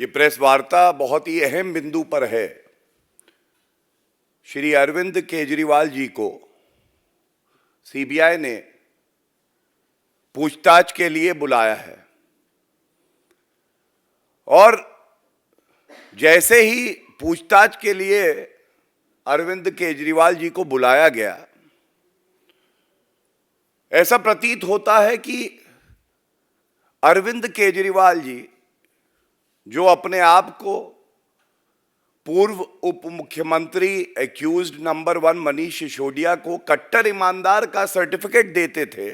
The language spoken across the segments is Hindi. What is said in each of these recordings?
ये प्रेस वार्ता बहुत ही अहम बिंदु पर है। श्री अरविंद केजरीवाल जी को सीबीआई ने पूछताछ के लिए बुलाया है और जैसे ही पूछताछ के लिए अरविंद केजरीवाल जी को बुलाया गया, ऐसा प्रतीत होता है कि अरविंद केजरीवाल जी, जो अपने आप को पूर्व उप मुख्यमंत्री एक्यूज्ड नंबर 1 मनीष सिसोदिया को कट्टर ईमानदार का सर्टिफिकेट देते थे,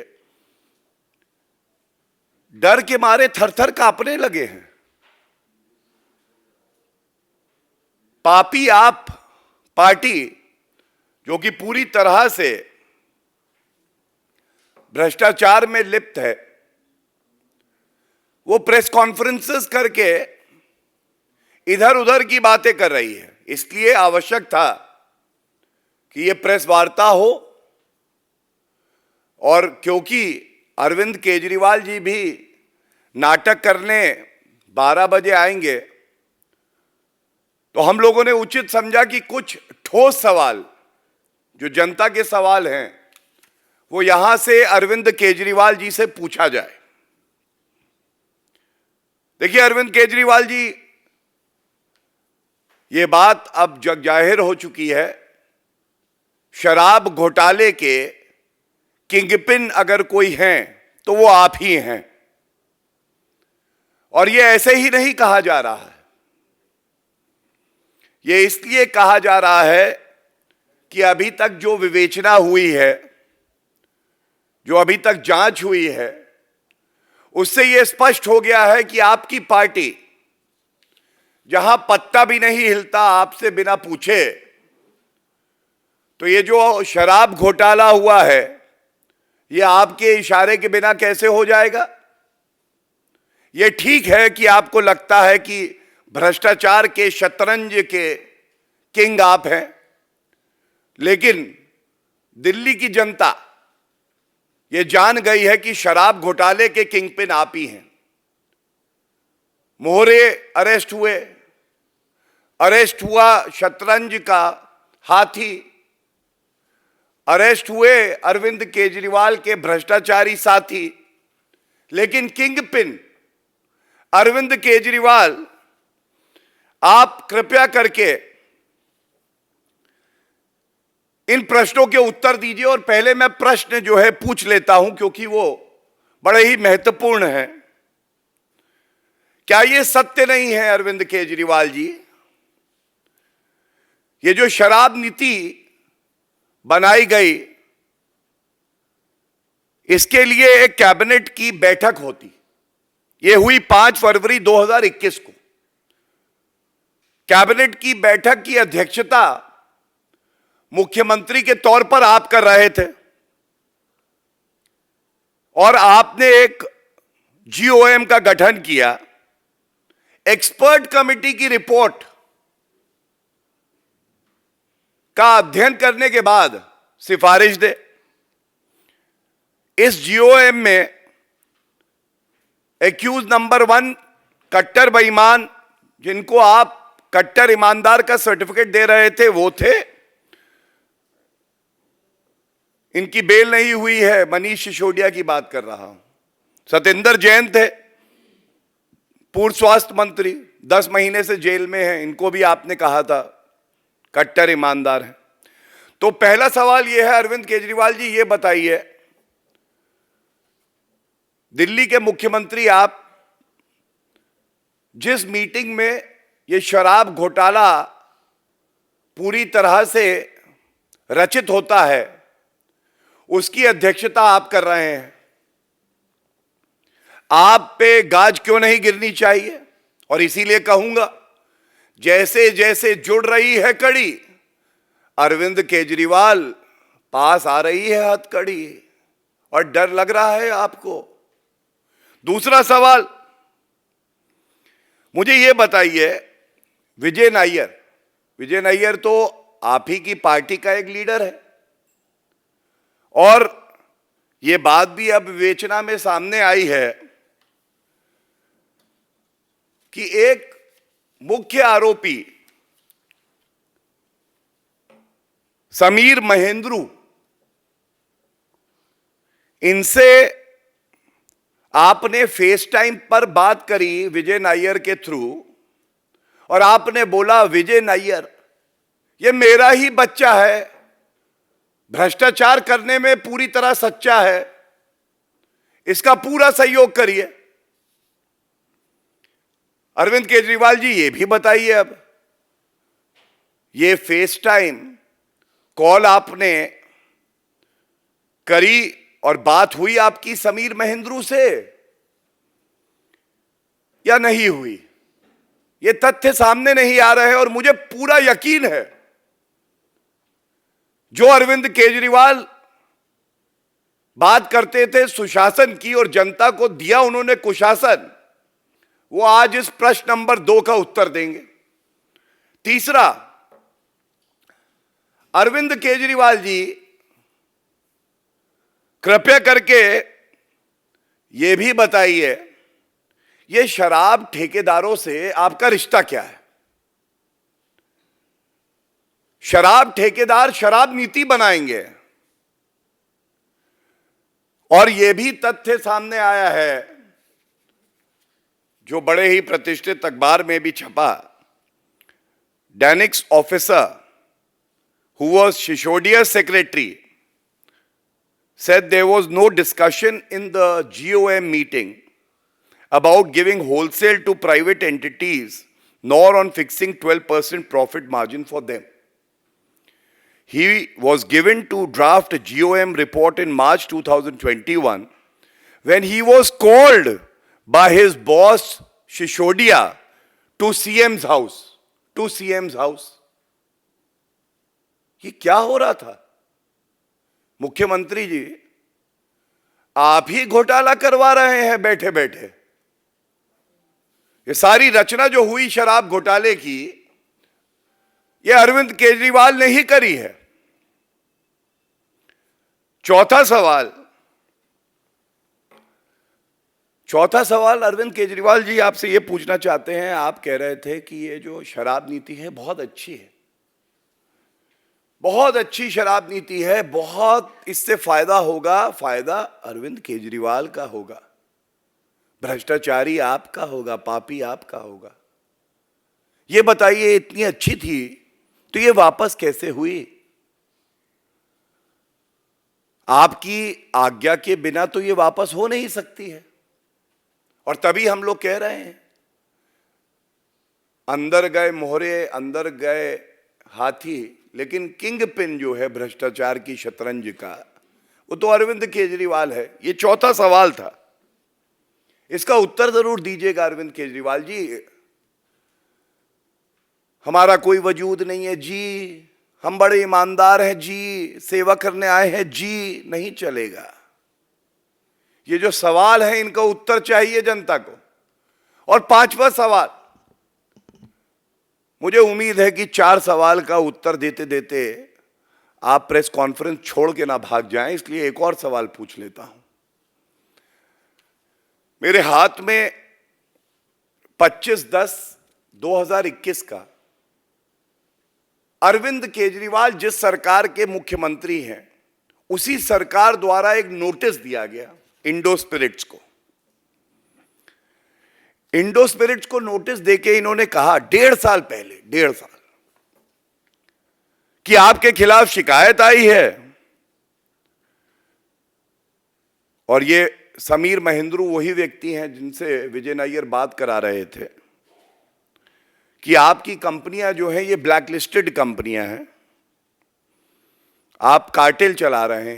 डर के मारे थरथर कांपने लगे हैं। पापी आप पार्टी, जो कि पूरी तरह से भ्रष्टाचार में लिप्त है, वो प्रेस कॉन्फ्रेंसेस करके इधर उधर की बातें कर रही है। इसलिए आवश्यक था कि ये प्रेस वार्ता हो, और क्योंकि अरविंद केजरीवाल जी भी नाटक करने 12 बजे आएंगे, तो हम लोगों ने उचित समझा कि कुछ ठोस सवाल, जो जनता के सवाल हैं, वो यहां से अरविंद केजरीवाल जी से पूछा जाए। देखिए अरविंद केजरीवाल जी, ये बात अब जग जाहिर हो चुकी है, शराब घोटाले के किंगपिन अगर कोई हैं तो वो आप ही हैं। और ये ऐसे ही नहीं कहा जा रहा है, ये इसलिए कहा जा रहा है कि अभी तक जो विवेचना हुई है, जो अभी तक जांच हुई है, उससे यह स्पष्ट हो गया है कि आपकी पार्टी, जहां पत्ता भी नहीं हिलता आपसे बिना पूछे, तो ये जो शराब घोटाला हुआ है, ये आपके इशारे के बिना कैसे हो जाएगा? ये ठीक है कि आपको लगता है कि भ्रष्टाचार के शतरंज के किंग आप हैं, लेकिन दिल्ली की जनता ये जान गई है कि शराब घोटाले के किंगपिन आप ही हैं। मोहरे अरेस्ट हुए, अरेस्ट हुआ शतरंज का हाथी, अरेस्ट हुए अरविंद केजरीवाल के भ्रष्टाचारी साथी, लेकिन किंगपिन अरविंद केजरीवाल, आप कृपया करके इन प्रश्नों के उत्तर दीजिए। और पहले मैं प्रश्न जो है पूछ लेता हूं, क्योंकि वो बड़े ही महत्वपूर्ण है। क्या ये सत्य नहीं है अरविंद केजरीवाल जी, ये जो शराब नीति बनाई गई, इसके लिए एक कैबिनेट की बैठक होती, ये हुई 5 फरवरी 2021 को। कैबिनेट की बैठक की अध्यक्षता मुख्यमंत्री के तौर पर आप कर रहे थे, और आपने एक जीओएम का गठन किया, एक्सपर्ट कमेटी की रिपोर्ट का अध्ययन करने के बाद सिफारिश दे। इस जीओएम में एक्यूज नंबर 1 कट्टर बेईमान, जिनको आप कट्टर ईमानदार का सर्टिफिकेट दे रहे थे, वो थे। इनकी बेल नहीं हुई है, मनीष सिसोदिया की बात कर रहा हूं। सत्येंद्र जैन थे, पूर्व स्वास्थ्य मंत्री, 10 महीने से जेल में हैं, इनको भी आपने कहा था कट्टर ईमानदार हैं। तो पहला सवाल यह है, अरविंद केजरीवाल जी, ये बताइए, दिल्ली के मुख्यमंत्री आप, जिस मीटिंग में ये शराब घोटाला पूरी तरह से रचित होता है, उसकी अध्यक्षता आप कर रहे हैं, आप पे गाज क्यों नहीं गिरनी चाहिए? और इसीलिए कहूंगा, जैसे जैसे जुड़ रही है कड़ी, अरविंद केजरीवाल पास आ रही है हथकड़ी, और डर लग रहा है आपको। दूसरा सवाल, मुझे यह बताइए, विजय नायर तो आप ही की पार्टी का एक लीडर है, और यह बात भी अब विवेचना में सामने आई है कि एक मुख्य आरोपी समीर महेंद्रू, इनसे आपने फेस टाइम पर बात करी विजय नायर के थ्रू, और आपने बोला विजय नायर ये मेरा ही बच्चा है, भ्रष्टाचार करने में पूरी तरह सच्चा है, इसका पूरा सहयोग करिए। अरविंद केजरीवाल जी ये भी बताइए, अब ये फेस टाइम कॉल आपने करी और बात हुई आपकी समीर महेंद्रू से या नहीं हुई, ये तथ्य सामने नहीं आ रहे हैं। और मुझे पूरा यकीन है जो अरविंद केजरीवाल बात करते थे सुशासन की और जनता को दिया उन्होंने कुशासन, वो आज इस प्रश्न नंबर 2 का उत्तर देंगे। तीसरा, अरविंद केजरीवाल जी कृपया करके ये भी बताइए, ये शराब ठेकेदारों से आपका रिश्ता क्या है? शराब ठेकेदार शराब नीति बनाएंगे, और यह भी तथ्य सामने आया है जो बड़े ही प्रतिष्ठित अखबार में भी छपा, डैनिक्स officer who was Shisodia's secretary said there was no discussion in the GOM meeting about giving wholesale to private entities nor on fixing 12% profit margin for them. He was given to draft a GOM report in March 2021 when he was called by his boss Shishodia to CM's house. ये क्या हो रहा था? मुख्यमंत्री जी आप ही घोटाला करवा रहे हैं बैठे बैठे। ये सारी रचना जो हुई शराब घोटाले की, ये अरविंद केजरीवाल ने ही करी है। चौथा सवाल अरविंद केजरीवाल जी आपसे ये पूछना चाहते हैं, आप कह रहे थे कि ये जो शराब नीति है बहुत अच्छी है, बहुत अच्छी शराब नीति है, बहुत इससे फायदा होगा, फायदा अरविंद केजरीवाल का होगा, भ्रष्टाचारी आपका होगा, पापी आपका होगा। ये बताइए इतनी अच्छी थी तो ये वापस कैसे हुई? आपकी आज्ञा के बिना तो ये वापस हो नहीं सकती है। और तभी हम लोग कह रहे हैं अंदर गए मोहरे, अंदर गए हाथी, लेकिन किंग पिन जो है भ्रष्टाचार की शतरंज का, वो तो अरविंद केजरीवाल है। ये चौथा सवाल था, इसका उत्तर जरूर दीजिएगा अरविंद केजरीवाल जी। हमारा कोई वजूद नहीं है जी, हम बड़े ईमानदार हैं जी, सेवा करने आए हैं जी, नहीं चलेगा। ये जो सवाल है इनका उत्तर चाहिए जनता को। और पांचवा सवाल, मुझे उम्मीद है कि 4 सवाल का उत्तर देते देते आप प्रेस कॉन्फ्रेंस छोड़ के ना भाग जाएं, इसलिए एक और सवाल पूछ लेता हूं। मेरे हाथ में 25/10/2021 का अरविंद केजरीवाल जिस सरकार के मुख्यमंत्री हैं उसी सरकार द्वारा एक नोटिस दिया गया इंडो स्पिरिट्स को। इंडो स्पिरिट्स को नोटिस देके इन्होंने कहा 1.5 साल पहले, 1.5 साल, कि आपके खिलाफ शिकायत आई है। और ये समीर महेंद्रू वही व्यक्ति हैं जिनसे विजय नायर बात करा रहे थे कि आपकी कंपनियां जो हैं ये ब्लैक लिस्टेड कंपनियां हैं, आप कार्टेल चला रहे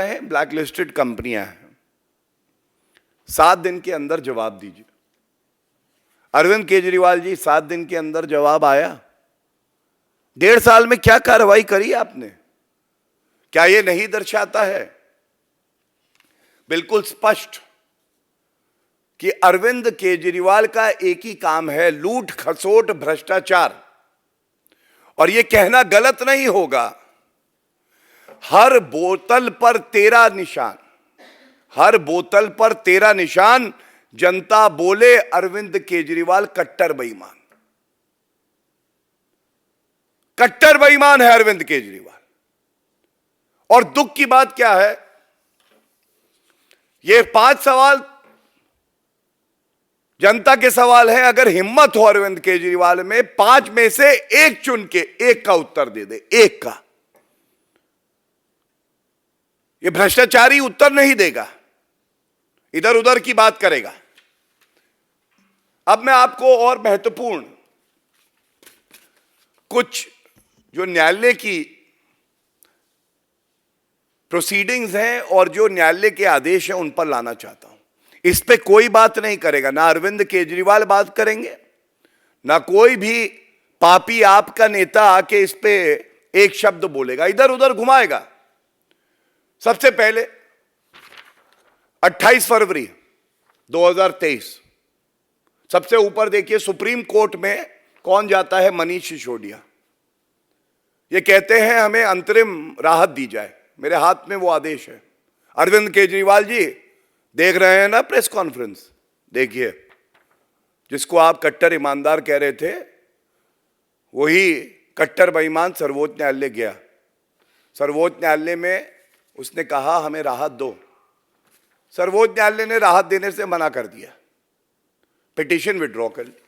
हैं, ब्लैक लिस्टेड कंपनियां हैं। 7 दिन के अंदर जवाब दीजिए। अरविंद केजरीवाल जी 7 दिन के अंदर जवाब आया? 1.5 साल में क्या कार्रवाई करी आपने? क्या यह नहीं दर्शाता है बिल्कुल स्पष्ट कि अरविंद केजरीवाल का एक ही काम है, लूट खसोट भ्रष्टाचार। और यह कहना गलत नहीं होगा, हर बोतल पर 13 निशान, हर बोतल पर 13 निशान जनता बोले अरविंद केजरीवाल कट्टर बेईमान। कट्टर बेईमान है अरविंद केजरीवाल। और दुख की बात क्या है, ये 5 सवाल जनता के सवाल हैं। अगर हिम्मत हो अरविंद केजरीवाल में 5 में से एक चुन के एक का उत्तर दे दे, एक का। ये भ्रष्टाचारी उत्तर नहीं देगा, इधर उधर की बात करेगा। अब मैं आपको और महत्वपूर्ण कुछ जो न्यायालय की प्रोसीडिंग्स हैं और जो न्यायालय के आदेश हैं उन पर लाना चाहता हूं। इस पे कोई बात नहीं करेगा, ना अरविंद केजरीवाल बात करेंगे, ना कोई भी पापी आपका नेता आके इस पे एक शब्द बोलेगा, इधर उधर घुमाएगा। सबसे पहले 28 फरवरी 2023, सबसे ऊपर देखिए सुप्रीम कोर्ट में कौन जाता है, मनीष सिसोदिया। ये कहते हैं हमें अंतरिम राहत दी जाए। मेरे हाथ में वो आदेश है। अरविंद केजरीवाल जी देख रहे हैं ना प्रेस कॉन्फ्रेंस, देखिए, जिसको आप कट्टर ईमानदार कह रहे थे वही कट्टर बेईमान सर्वोच्च न्यायालय गया। सर्वोच्च न्यायालय में उसने कहा हमें राहत दो। सर्वोच्च न्यायालय ने राहत देने से मना कर दिया, पिटीशन विड्रॉ कर ली।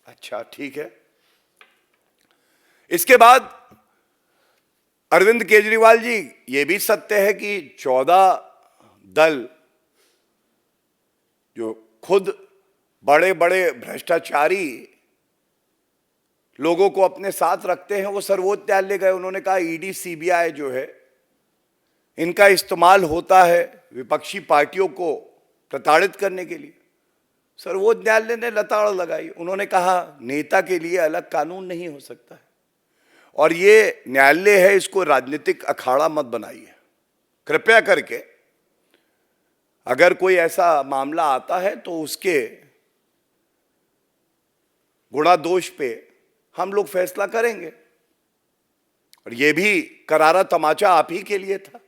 अच्छा ठीक है। इसके बाद अरविंद केजरीवाल जी, ये भी सत्य है कि 14 दल जो खुद बड़े बड़े भ्रष्टाचारी लोगों को अपने साथ रखते हैं, वो सर्वोच्च न्यायालय गए। उन्होंने कहा ईडी सीबीआई जो है इनका इस्तेमाल होता है विपक्षी पार्टियों को प्रताड़ित करने के लिए। सर्वोच्च न्यायालय ने लताड़ लगाई। उन्होंने कहा नेता के लिए अलग कानून नहीं हो सकता है, और ये न्यायालय है, इसको राजनीतिक अखाड़ा मत बनाइए कृपया करके। अगर कोई ऐसा मामला आता है तो उसके गुणा दोष पे हम लोग फैसला करेंगे। और ये भी करारा तमाचा आप ही के लिए था।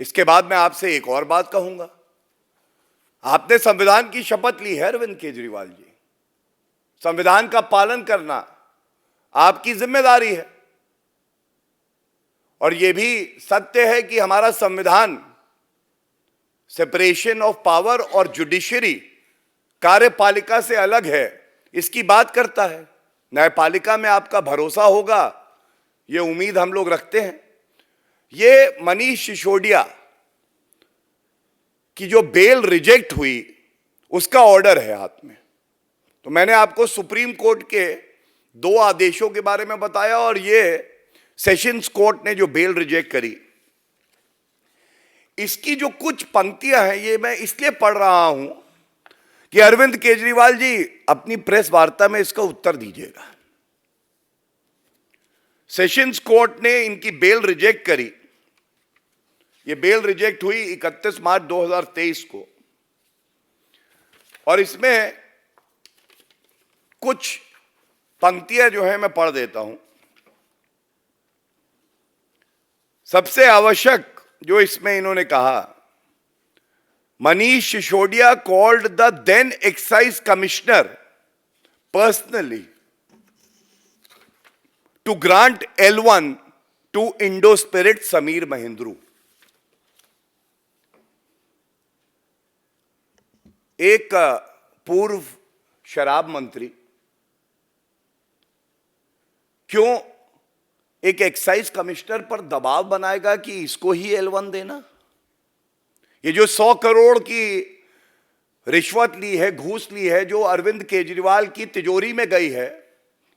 इसके बाद मैं आपसे एक और बात कहूंगा। आपने संविधान की शपथ ली है अरविंद केजरीवाल जी। संविधान का पालन करना आपकी जिम्मेदारी है। और यह भी सत्य है कि हमारा संविधान सेपरेशन ऑफ पावर और जुडिशरी कार्यपालिका से अलग है, इसकी बात करता है। न्यायपालिका में आपका भरोसा होगा, ये उम्मीद हम लोग रखते हैं। ये मनीष सिसोदिया की जो बेल रिजेक्ट हुई उसका ऑर्डर है हाथ में। तो मैंने आपको सुप्रीम कोर्ट के 2 आदेशों के बारे में बताया, और ये सेशंस कोर्ट ने जो बेल रिजेक्ट करी, इसकी जो कुछ पंक्तियां हैं ये मैं इसलिए पढ़ रहा हूं कि अरविंद केजरीवाल जी अपनी प्रेस वार्ता में इसका उत्तर दीजिएगा। सेशंस कोर्ट ने इनकी बेल रिजेक्ट करी। ये बेल रिजेक्ट हुई 31 मार्च 2023 को, और इसमें कुछ पंक्तियां जो है मैं पढ़ देता हूं। सबसे आवश्यक जो इसमें इन्होंने कहा, Manish Sisodia called the then excise commissioner personally to grant L1 to Indo spirit Sameer Mahendru. एक पूर्व शराब मंत्री क्यों एक एक्साइज कमिश्नर पर दबाव बनाएगा कि इसको ही L1 देना? ये जो 100 करोड़ की रिश्वत ली है, घूस ली है, जो अरविंद केजरीवाल की तिजोरी में गई है,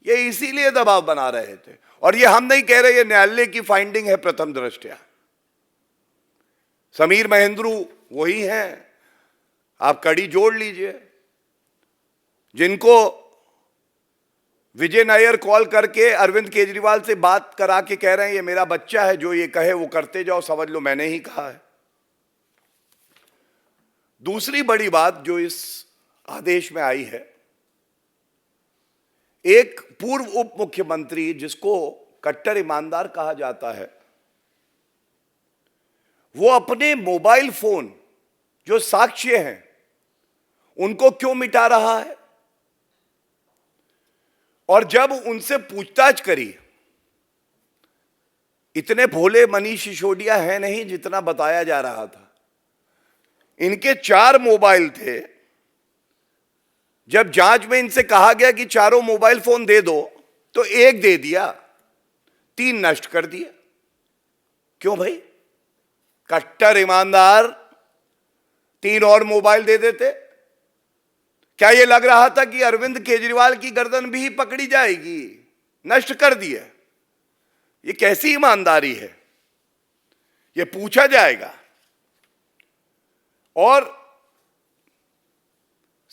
ये इसीलिए दबाव बना रहे थे। और ये हम नहीं कह रहे, ये न्यायालय की फाइंडिंग है प्रथम दृष्टया। समीर महेंद्रू वही हैं, आप कड़ी जोड़ लीजिए, जिनको विजय नायर कॉल करके अरविंद केजरीवाल से बात करा के कह रहे हैं ये मेरा बच्चा है, जो ये कहे वो करते जाओ, समझ लो मैंने ही कहा है। दूसरी बड़ी बात जो इस आदेश में आई है, एक पूर्व उप मुख्यमंत्री जिसको कट्टर ईमानदार कहा जाता है, वो अपने मोबाइल फोन जो साक्ष्य हैं उनको क्यों मिटा रहा है? और जब उनसे पूछताछ करी, इतने भोले मनीष सिसोदिया है नहीं जितना बताया जा रहा था। इनके 4 मोबाइल थे। जब जांच में इनसे कहा गया कि चारों मोबाइल फोन दे दो, तो एक दे दिया, 3 नष्ट कर दिए। क्यों भाई? कट्टर ईमानदार 3 और मोबाइल दे देते। क्या यह लग रहा था कि अरविंद केजरीवाल की गर्दन भी पकड़ी जाएगी? नष्ट कर दिए। ये कैसी ईमानदारी है? ये पूछा जाएगा। और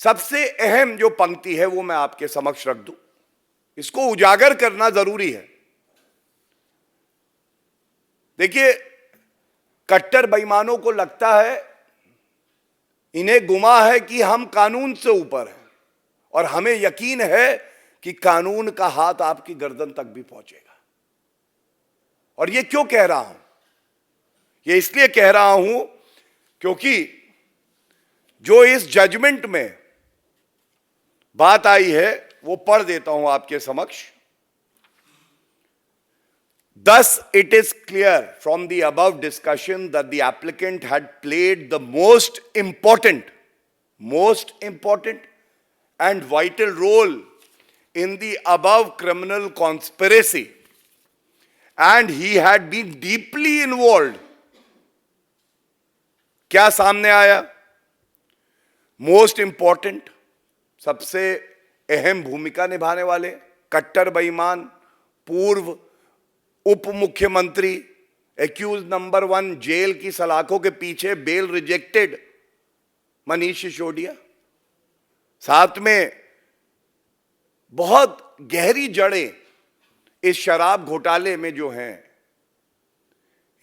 सबसे अहम जो पंक्ति है वो मैं आपके समक्ष रख दूं, इसको उजागर करना जरूरी है। देखिए, कट्टर बेईमानों को लगता है, इन्हें गुमा है कि हम कानून से ऊपर हैं, और हमें यकीन है कि कानून का हाथ आपकी गर्दन तक भी पहुंचेगा। और ये क्यों कह रहा हूं? ये इसलिए कह रहा हूं क्योंकि जो इस जजमेंट में बात आई है वो पढ़ देता हूं आपके समक्ष। Thus, it is clear from the above discussion that the applicant had played the most important and vital role in the above criminal conspiracy, and he had been deeply involved. क्या सामने आया? मोस्ट इंपॉर्टेंट, सबसे अहम भूमिका निभाने वाले, कट्टर बेईमान, पूर्व उप मुख्यमंत्री, एक्यूज नंबर 1, जेल की सलाखों के पीछे, बेल रिजेक्टेड मनीष सिसोदिया। साथ में बहुत गहरी जड़ें इस शराब घोटाले में जो हैं,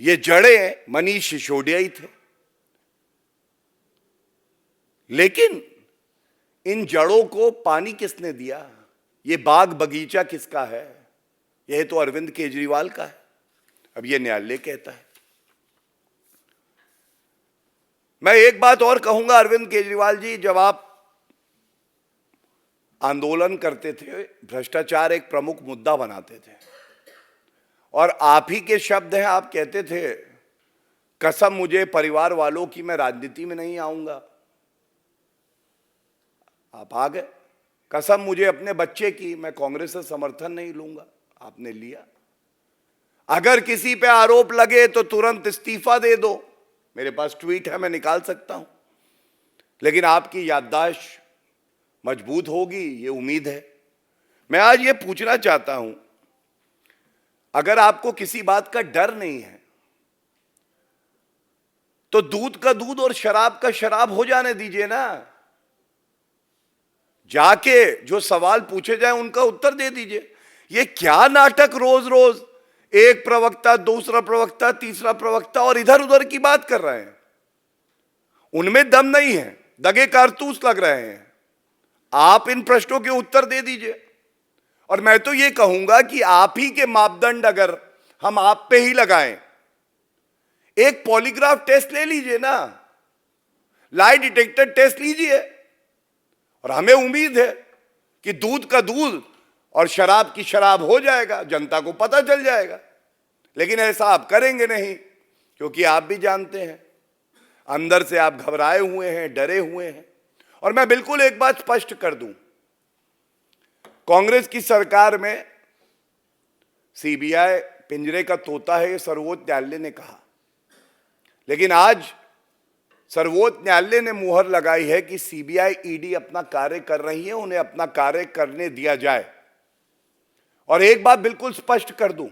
ये जड़ें मनीष सिसोदिया ही थे। लेकिन इन जड़ों को पानी किसने दिया? ये बाग बगीचा किसका है? यह तो अरविंद केजरीवाल का है। अब ये न्यायालय कहता है। मैं एक बात और कहूंगा, अरविंद केजरीवाल जी, जब आप आंदोलन करते थे, भ्रष्टाचार एक प्रमुख मुद्दा बनाते थे, और आप ही के शब्द हैं, आप कहते थे, कसम मुझे परिवार वालों की, मैं राजनीति में नहीं आऊंगा। आप आ गए। कसम मुझे अपने बच्चे की, मैं कांग्रेस से समर्थन नहीं लूंगा। आपने लिया। अगर किसी पे आरोप लगे तो तुरंत इस्तीफा दे दो। मेरे पास ट्वीट है, मैं निकाल सकता हूं। लेकिन आपकी याददाश्त मजबूत होगी, ये उम्मीद है। मैं आज ये पूछना चाहता हूं, अगर आपको किसी बात का डर नहीं है तो दूध का दूध और शराब का शराब हो जाने दीजिए ना। जाके जो सवाल पूछे जाए उनका उत्तर दे दीजिए। ये क्या नाटक, रोज रोज एक प्रवक्ता, दूसरा प्रवक्ता, तीसरा प्रवक्ता, और इधर उधर की बात कर रहे हैं। उनमें दम नहीं है, दगे कारतूस लग रहे हैं। आप इन प्रश्नों के उत्तर दे दीजिए। और मैं तो ये कहूंगा कि आप ही के मापदंड अगर हम आप पे ही लगाएं, एक पॉलीग्राफ टेस्ट ले लीजिए ना, लाई डिटेक्टर टेस्ट लीजिए, और हमें उम्मीद है कि दूध का दूध और शराब की शराब हो जाएगा, जनता को पता चल जाएगा। लेकिन ऐसा आप करेंगे नहीं, क्योंकि आप भी जानते हैं अंदर से आप घबराए हुए हैं, डरे हुए हैं। और मैं बिल्कुल एक बात स्पष्ट कर दूं, कांग्रेस की सरकार में सीबीआई पिंजरे का तोता है, ये सर्वोच्च न्यायालय ने कहा। लेकिन आज सर्वोच्च न्यायालय ने मुहर लगाई है कि सीबीआई, ईडी अपना कार्य कर रही है, उन्हें अपना कार्य करने दिया जाए। और एक बात बिल्कुल स्पष्ट कर दूं,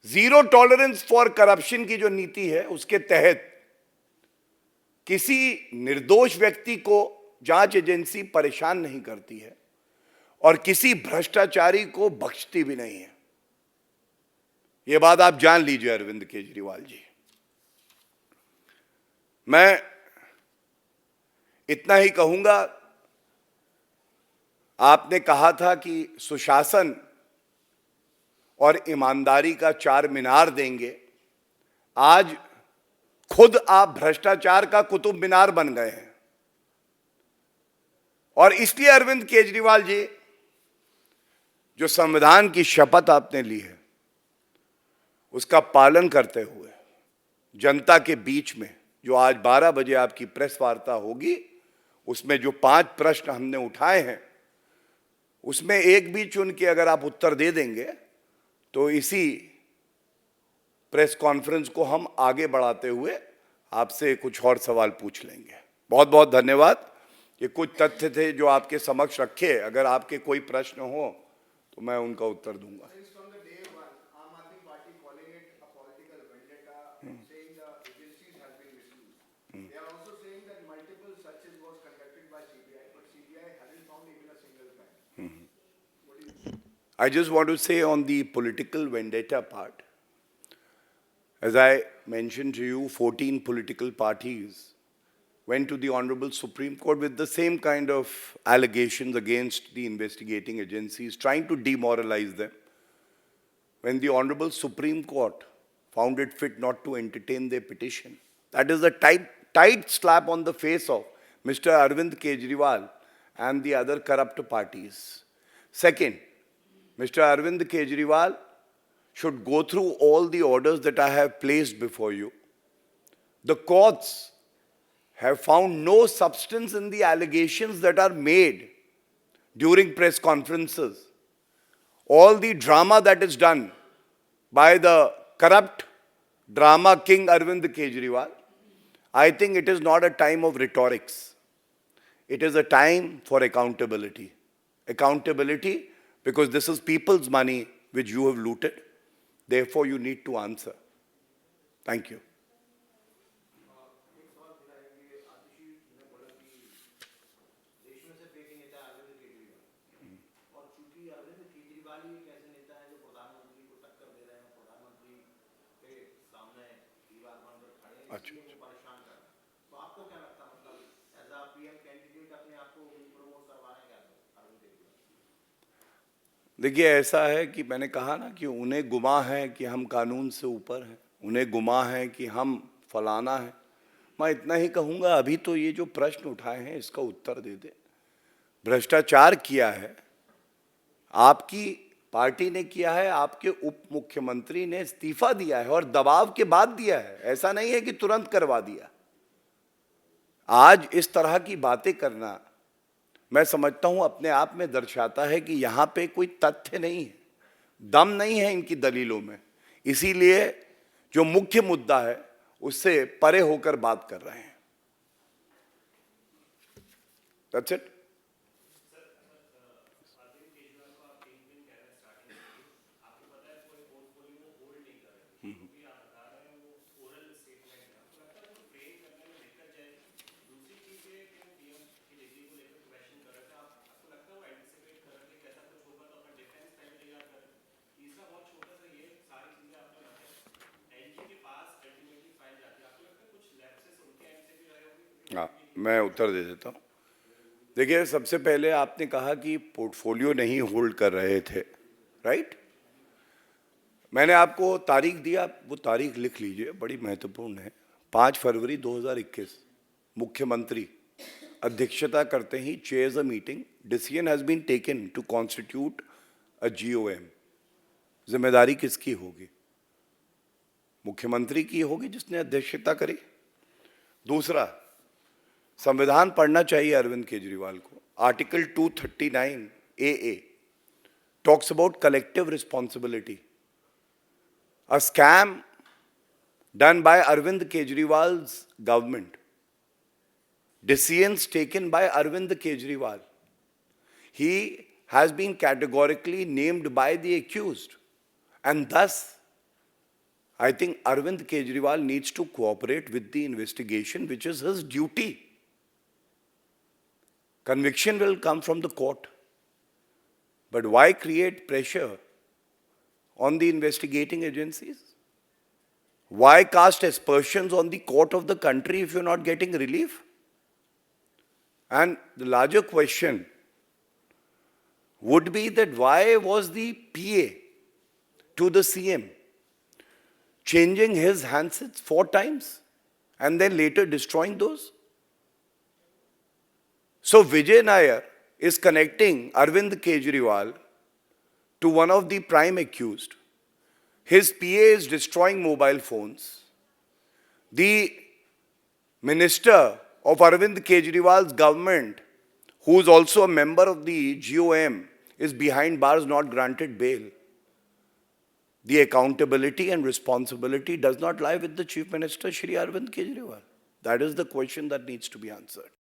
जीरो टॉलरेंस फॉर करप्शन की जो नीति है, उसके तहत किसी निर्दोष व्यक्ति को जांच एजेंसी परेशान नहीं करती है और किसी भ्रष्टाचारी को बख्शती भी नहीं है। यह बात आप जान लीजिए अरविंद केजरीवाल जी। मैं इतना ही कहूंगा, आपने कहा था कि सुशासन और ईमानदारी का 4 मीनार देंगे। आज खुद आप भ्रष्टाचार का कुतुब मीनार बन गए हैं। और इसलिए अरविंद केजरीवाल जी, जो संविधान की शपथ आपने ली है, उसका पालन करते हुए जनता के बीच में जो आज 12 बजे आपकी प्रेस वार्ता होगी, उसमें जो 5 प्रश्न हमने उठाए हैं, उसमें एक भी चुन के अगर आप उत्तर दे देंगे तो इसी प्रेस कॉन्फ्रेंस को हम आगे बढ़ाते हुए आपसे कुछ और सवाल पूछ लेंगे। बहुत बहुत धन्यवाद। ये कुछ तथ्य थे जो आपके समक्ष रखे। अगर आपके कोई प्रश्न हो तो मैं उनका उत्तर दूंगा। I just want to say on the political vendetta part, as I mentioned to you, 14 political parties went to the Honorable Supreme Court with the same kind of allegations against the investigating agencies, trying to demoralize them. When the Honorable Supreme Court found it fit not to entertain their petition, that is a tight slap on the face of Mr. Arvind Kejriwal and the other corrupt parties. Second, Mr. Arvind Kejriwal should go through all the orders that I have placed before you. The courts have found no substance in the allegations that are made during press conferences. All the drama that is done by the corrupt drama king Arvind Kejriwal, I think it is not a time of rhetorics. It is a time for accountability. Accountability because this is people's money which you have looted. Therefore, you need to answer. Thank you. देखिए, ऐसा है कि मैंने कहा ना कि उन्हें गुमा है कि हम कानून से ऊपर हैं, उन्हें गुमा है कि हम फलाना है। मैं इतना ही कहूँगा, अभी तो ये जो प्रश्न उठाए हैं इसका उत्तर दे दे। भ्रष्टाचार किया है, आपकी पार्टी ने किया है, आपके उप मुख्यमंत्री ने इस्तीफा दिया है और दबाव के बाद दिया है, ऐसा नहीं है कि तुरंत करवा दिया। आज इस तरह की बातें करना मैं समझता हूं अपने आप में दर्शाता है कि यहां पे कोई तथ्य नहीं है, दम नहीं है इनकी दलीलों में। इसीलिए जो मुख्य मुद्दा है उससे परे होकर बात कर रहे हैं। That's it. हाँ, मैं उत्तर दे देता हूँ। देखिए, सबसे पहले आपने कहा कि पोर्टफोलियो नहीं होल्ड कर रहे थे, राइट? मैंने आपको तारीख दिया, वो तारीख लिख लीजिए, बड़ी महत्वपूर्ण है। 5 फरवरी 2021 मुख्यमंत्री अध्यक्षता करते ही chairs a meeting, decision has been taken to constitute a GOM। जिम्मेदारी किसकी होगी? मुख्यमंत्री की होगी जिसने अध्यक्षता करी। दूसरा, संविधान पढ़ना चाहिए अरविंद केजरीवाल को। Article 239 AA talks about collective responsibility. A scam done by Arvind Kejriwal's government, decisions taken by Arvind Kejriwal. He has been categorically named by the accused, and thus I think Arvind Kejriwal needs to cooperate with the investigation, which is his duty. Conviction will come from the court. But why create pressure on the investigating agencies? Why cast aspersions on the court of the country if you're not getting relief? And the larger question would be that why was the PA to the CM changing his handsets 4 times? and then later destroying those? So Vijay Nair is connecting Arvind Kejriwal to one of the prime accused. His PA is destroying mobile phones. The minister of Arvind Kejriwal's government, who is also a member of the GOM, is behind bars, not granted bail. The accountability and responsibility does not lie with the Chief Minister, Shri Arvind Kejriwal. That is the question that needs to be answered.